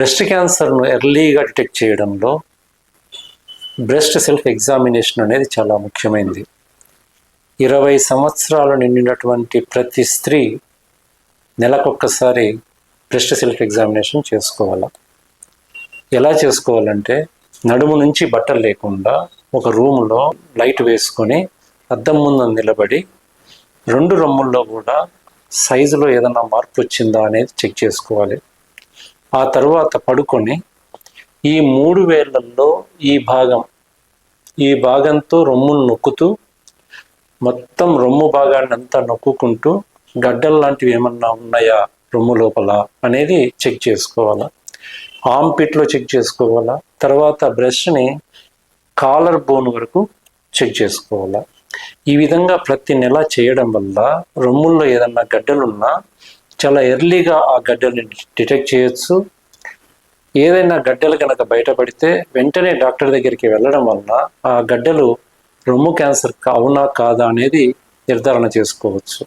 Breast క్యాన్సర్ను ఎర్లీగా detect చేయడంలో breast self examination అనేది చాలా ముఖ్యమైనది. 20 సంవత్సరాలు నిండినటువంటి ప్రతి స్త్రీ నెలకొక్కసారి బ్రెస్ట్ సెల్ఫ్ ఎగ్జామినేషన్ చేసుకోవాలి. ఎలా చేసుకోవాలంటే, నడుము నుంచి బట్టలు లేకుండా ఒక రూమ్లో లైట్ వేసుకొని అద్దం ముందు నిలబడి 2 రొమ్ముల్లో కూడా సైజులో ఏదైనా మార్పు వచ్చిందా అనేది చెక్ చేసుకోవాలి. ఆ తర్వాత పడుకొని ఈ 3 వేళ్లల్లో ఈ భాగంతో రొమ్మును నొక్కుతూ మొత్తం రొమ్ము భాగాన్ని అంతా నొక్కుంటూ గడ్డలు లాంటివి ఏమన్నా ఉన్నాయా రొమ్ము లోపల అనేది చెక్ చేసుకోవాలా. ఆర్మ్పిట్లో చెక్ చేసుకోవాలా. తర్వాత బ్రెస్ట్ని కాలర్ బోన్ వరకు చెక్ చేసుకోవాలా. ఈ విధంగా ప్రతి నెల చేయడం వల్ల రొమ్ముల్లో ఏదన్నా గడ్డలున్నా చాలా ఎర్లీగా ఆ గడ్డల్ని డిటెక్ట్ చేయొచ్చు. ఏదైనా గడ్డలు కనుక బయటపడితే వెంటనే డాక్టర్ దగ్గరికి వెళ్ళడం వల్ల ఆ గడ్డలు రొమ్ము క్యాన్సర్ అవునా కాదా అనేది నిర్ధారణ చేసుకోవచ్చు.